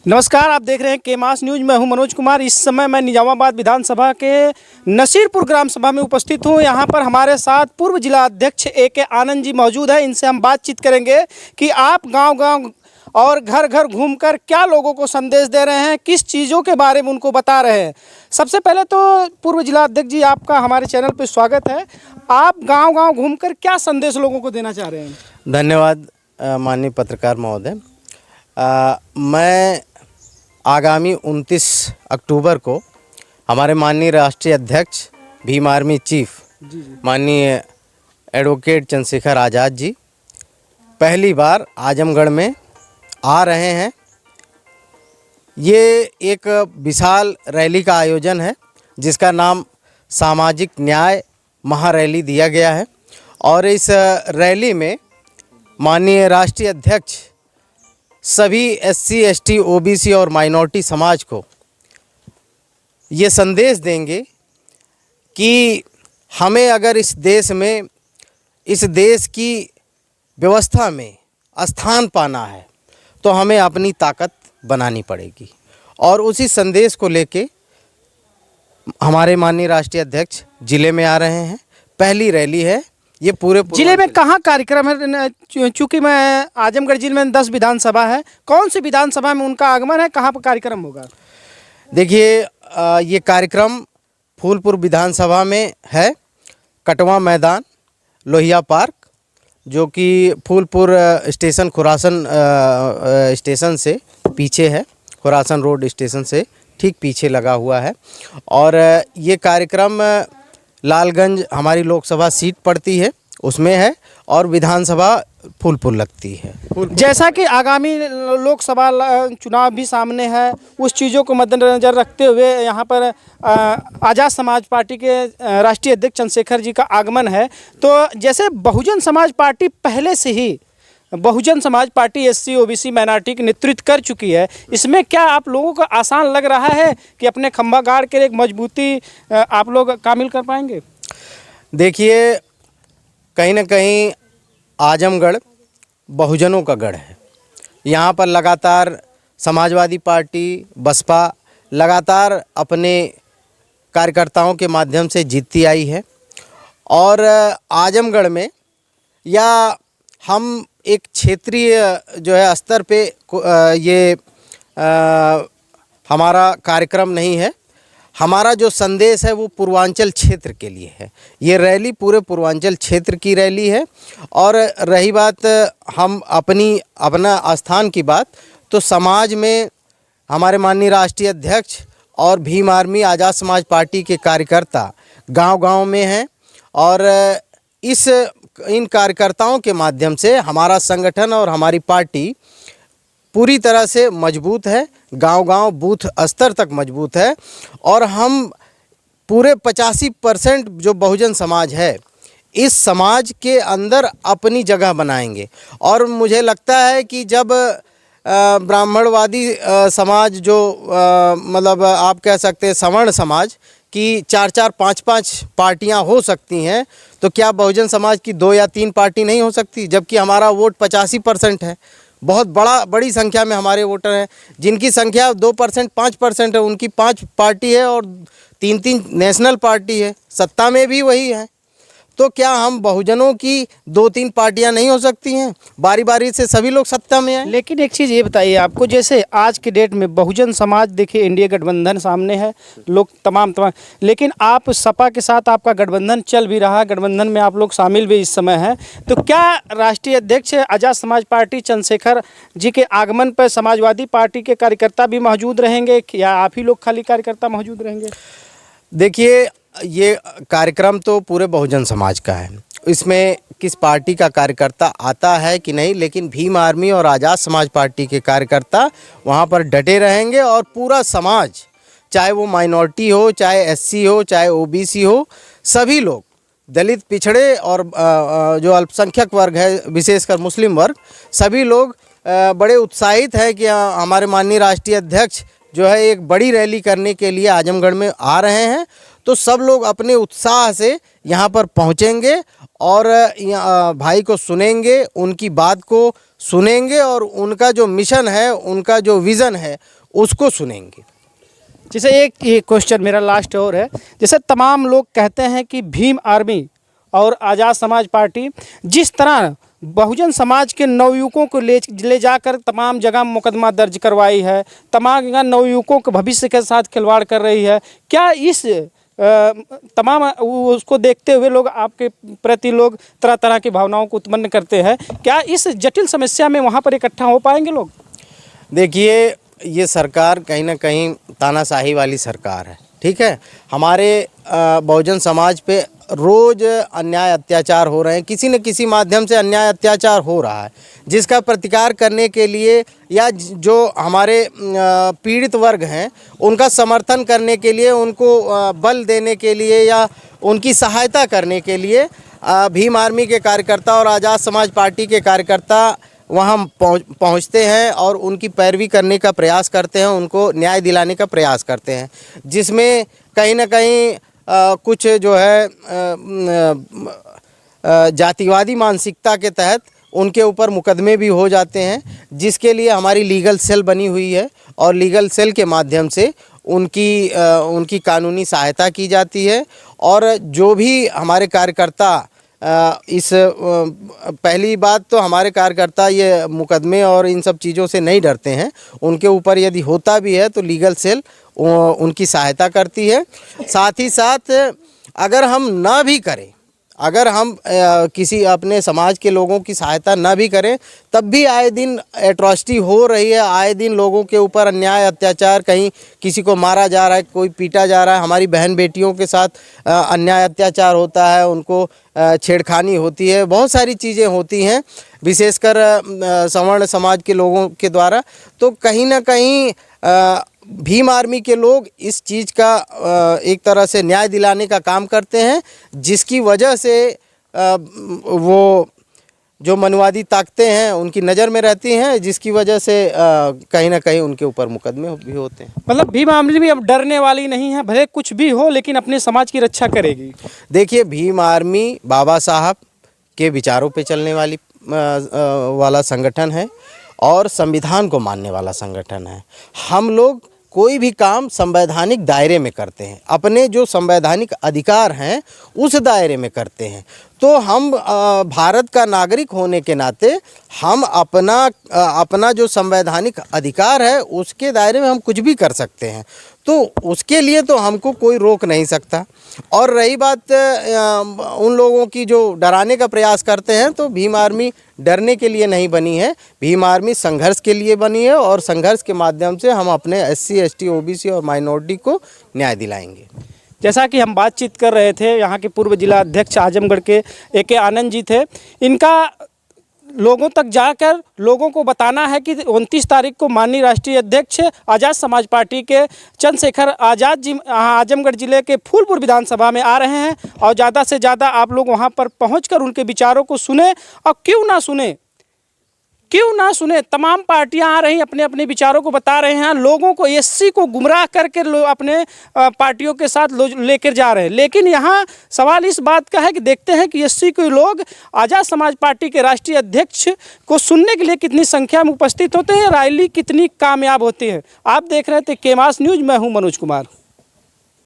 नमस्कार, आप देख रहे हैं केमास न्यूज। मैं हूं मनोज कुमार। इस समय मैं निजामाबाद विधानसभा के नसीरपुर ग्राम सभा में उपस्थित हूं। यहां पर हमारे साथ पूर्व जिला अध्यक्ष A.K. आनंद जी मौजूद हैं। इनसे हम बातचीत करेंगे कि आप गांव-गांव और घर-घर घूमकर क्या लोगों को संदेश दे रहे हैं, किस चीज़ों के बारे में उनको बता रहे हैं। सबसे पहले तो पूर्व जिला अध्यक्ष जी, आपका हमारे चैनल पर स्वागत है। आप गाँव-गाँव घूमकर क्या संदेश लोगों को देना चाह रहे हैं? धन्यवाद माननीय पत्रकार महोदय। मैं आगामी 29 अक्टूबर को हमारे माननीय राष्ट्रीय अध्यक्ष भीम आर्मी चीफ माननीय एडवोकेट चंद्रशेखर आज़ाद जी पहली बार आजमगढ़ में आ रहे हैं। ये एक विशाल रैली का आयोजन है जिसका नाम सामाजिक न्याय महारैली दिया गया है और इस रैली में माननीय राष्ट्रीय अध्यक्ष सभी SC, ST, OBC और माइनॉरिटी समाज को ये संदेश देंगे कि हमें अगर इस देश में, इस देश की व्यवस्था में स्थान पाना है तो हमें अपनी ताकत बनानी पड़ेगी। और उसी संदेश को लेके हमारे माननीय राष्ट्रीय अध्यक्ष जिले में आ रहे हैं। पहली रैली है ये पूरे जिले में। कहाँ कार्यक्रम है? चूँकि मैं आजमगढ़ जिले में 10 विधानसभा है, कौन सी विधानसभा में उनका आगमन है, कहाँ पर कार्यक्रम होगा? देखिए, ये कार्यक्रम फूलपुर विधानसभा में है, कटवा मैदान, लोहिया पार्क, जो कि फूलपुर स्टेशन खुरासन स्टेशन से पीछे है, खुरासन रोड स्टेशन से ठीक पीछे लगा हुआ है। और ये कार्यक्रम लालगंज हमारी लोकसभा सीट पड़ती है उसमें है और विधानसभा फूलपुर लगती है। जैसा कि आगामी लोकसभा चुनाव भी सामने है, उस चीज़ों को मद्देनज़र रखते हुए यहाँ पर आज़ाद समाज पार्टी के राष्ट्रीय अध्यक्ष चंद्रशेखर जी का आगमन है। तो जैसे बहुजन समाज पार्टी पहले से ही Bahujan Samaj party SC, OBC minority की नेतृत्व कर चुकी है, इसमें क्या आप लोगों को आसान लग रहा है कि अपने खंभा गाड़ के एक मजबूती आप लोग कामिल कर पाएंगे? देखिए, कहीं ना कहीं आजमगढ़ बहुजनों का गढ़ है। यहाँ पर लगातार समाजवादी पार्टी, बसपा लगातार अपने कार्यकर्ताओं के माध्यम से जीतती आई है। और आजमगढ़ में या हम एक क्षेत्रीय जो है स्तर पे ये हमारा कार्यक्रम नहीं है। हमारा जो संदेश है वो पूर्वांचल क्षेत्र के लिए है। ये रैली पूरे पूर्वांचल क्षेत्र की रैली है। और रही बात हम अपना स्थान की बात, तो समाज में हमारे माननीय राष्ट्रीय अध्यक्ष और भीम आर्मी आज़ाद समाज पार्टी के कार्यकर्ता गांव-गांव में हैं और इन कार्यकर्ताओं के माध्यम से हमारा संगठन और हमारी पार्टी पूरी तरह से मजबूत है, गांव-गांव बूथ स्तर तक मजबूत है। और हम पूरे 85% जो बहुजन समाज है, इस समाज के अंदर अपनी जगह बनाएंगे। और मुझे लगता है कि जब ब्राह्मणवादी समाज जो मतलब आप कह सकते हैं सवर्ण समाज की 4-4, 5-5 पार्टियां हो सकती हैं, तो क्या बहुजन समाज की 2 या 3 पार्टी नहीं हो सकती? जबकि हमारा वोट 85% है। बहुत बड़ी संख्या में हमारे वोटर हैं। जिनकी संख्या 2%, 5% है, उनकी 5 पार्टी है और 3-3 नेशनल पार्टी है, सत्ता में भी वही है। तो क्या हम बहुजनों की 2-3 पार्टियां नहीं हो सकती हैं? बारी बारी से सभी लोग सत्ता में आए। लेकिन एक चीज़ ये बताइए आपको, जैसे आज के डेट में बहुजन समाज, देखिए इंडिया गठबंधन सामने है, लोग तमाम लेकिन आप सपा के साथ आपका गठबंधन चल भी रहा है, गठबंधन में आप लोग शामिल भी इस समय हैं। तो क्या राष्ट्रीय अध्यक्ष आज़ाद समाज पार्टी चंद्रशेखर जी के आगमन पर समाजवादी पार्टी के कार्यकर्ता भी मौजूद रहेंगे या आप ही लोग खाली कार्यकर्ता मौजूद रहेंगे? देखिए, ये कार्यक्रम तो पूरे बहुजन समाज का है। इसमें किस पार्टी का कार्यकर्ता आता है कि नहीं, लेकिन भीम आर्मी और आज़ाद समाज पार्टी के कार्यकर्ता वहाँ पर डटे रहेंगे। और पूरा समाज, चाहे वो माइनॉरिटी हो, चाहे SC हो, चाहे OBC हो, सभी लोग, दलित, पिछड़े और जो अल्पसंख्यक वर्ग है, विशेषकर मुस्लिम वर्ग, सभी लोग बड़े उत्साहित हैं कि हमारे माननीय राष्ट्रीय अध्यक्ष जो है एक बड़ी रैली करने के लिए आजमगढ़ में आ रहे हैं। तो सब लोग अपने उत्साह से यहाँ पर पहुँचेंगे और भाई को सुनेंगे, उनकी बात को सुनेंगे और उनका जो मिशन है, उनका जो विज़न है, उसको सुनेंगे। जैसे एक क्वेश्चन मेरा लास्ट और है, जैसे तमाम लोग कहते हैं कि भीम आर्मी और आज़ाद समाज पार्टी जिस तरह बहुजन समाज के नवयुवकों को ले जाकर तमाम जगह मुकदमा दर्ज करवाई है, तमाम जगह नवयुवकों के भविष्य के साथ खिलवाड़ कर रही है, क्या इस तमाम उसको देखते हुए लोग आपके प्रति लोग तरह तरह की भावनाओं को उत्पन्न करते हैं, क्या इस जटिल समस्या में वहाँ पर इकट्ठा हो पाएंगे लोग? देखिए, ये सरकार कहीं ना कहीं तानाशाही वाली सरकार है, ठीक है। हमारे बहुजन समाज पे रोज़ अन्याय अत्याचार हो रहे हैं, किसी न किसी माध्यम से अन्याय अत्याचार हो रहा है, जिसका प्रतिकार करने के लिए या जो हमारे पीड़ित वर्ग हैं उनका समर्थन करने के लिए, उनको बल देने के लिए या उनकी सहायता करने के लिए भीम आर्मी के कार्यकर्ता और आज़ाद समाज पार्टी के कार्यकर्ता वहाँ पहुँचते हैं और उनकी पैरवी करने का प्रयास करते हैं, उनको न्याय दिलाने का प्रयास करते हैं, जिसमें कहीं ना कहीं कुछ जो है जातिवादी मानसिकता के तहत उनके ऊपर मुकदमे भी हो जाते हैं, जिसके लिए हमारी लीगल सेल बनी हुई है और लीगल सेल के माध्यम से उनकी कानूनी सहायता की जाती है। और जो भी हमारे कार्यकर्ता पहली बात तो हमारे कार्यकर्ता ये मुकदमे और इन सब चीज़ों से नहीं डरते हैं, उनके ऊपर यदि होता भी है तो लीगल सेल उनकी सहायता करती है। साथ ही साथ अगर हम ना भी करें, अगर हम किसी अपने समाज के लोगों की सहायता ना भी करें, तब भी आए दिन एट्रॉसिटी हो रही है, आए दिन लोगों के ऊपर अन्याय अत्याचार, कहीं किसी को मारा जा रहा है, कोई पीटा जा रहा है, हमारी बहन बेटियों के साथ अन्याय अत्याचार होता है, उनको छेड़खानी होती है, बहुत सारी चीज़ें होती हैं, विशेषकर सवर्ण समाज के लोगों के द्वारा। तो कहीं ना कहीं भीम आर्मी के लोग इस चीज़ का एक तरह से न्याय दिलाने का काम करते हैं, जिसकी वजह से वो जो मनुवादी ताकतें हैं उनकी नज़र में रहती हैं, जिसकी वजह से कहीं ना कहीं उनके ऊपर मुकदमे भी होते हैं। मतलब भीम आर्मी भी अब डरने वाली नहीं है, भले कुछ भी हो लेकिन अपने समाज की रक्षा करेगी। देखिए, भीम आर्मी बाबा साहब के विचारों पे चलने वाला संगठन है और संविधान को मानने वाला संगठन है। हम लोग कोई भी काम संवैधानिक दायरे में करते हैं, अपने जो संवैधानिक अधिकार हैं उस दायरे में करते हैं। तो हम भारत का नागरिक होने के नाते हम अपना जो संवैधानिक अधिकार है उसके दायरे में हम कुछ भी कर सकते हैं, तो उसके लिए तो हमको कोई रोक नहीं सकता। और रही बात उन लोगों की जो डराने का प्रयास करते हैं, तो भीम आर्मी डरने के लिए नहीं बनी है, भीम आर्मी संघर्ष के लिए बनी है और संघर्ष के माध्यम से हम अपने SC ST OBC और माइनॉरिटी को न्याय दिलाएंगे। जैसा कि हम बातचीत कर रहे थे, यहाँ के पूर्व जिला अध्यक्ष आजमगढ़ के AK आनंद जी थे। इनका लोगों तक जाकर लोगों को बताना है कि 29 तारीख को माननीय राष्ट्रीय अध्यक्ष आज़ाद समाज पार्टी के चंद्रशेखर आज़ाद जी आजमगढ़ जिले के फूलपुर विधानसभा में आ रहे हैं और ज़्यादा से ज़्यादा आप लोग वहां पर पहुंचकर उनके विचारों को सुने। और क्यों ना सुने, तमाम पार्टियां आ रही अपने अपने विचारों को बता रहे हैं, लोगों को SC को गुमराह करके अपने पार्टियों के साथ लेकर जा रहे हैं। लेकिन यहाँ सवाल इस बात का है कि देखते हैं कि SC के लोग आज़ाद समाज पार्टी के राष्ट्रीय अध्यक्ष को सुनने के लिए कितनी संख्या में उपस्थित होते हैं, रैली कितनी कामयाब होती है। आप देख रहे थे केमास न्यूज़, मैं हूँ मनोज कुमार।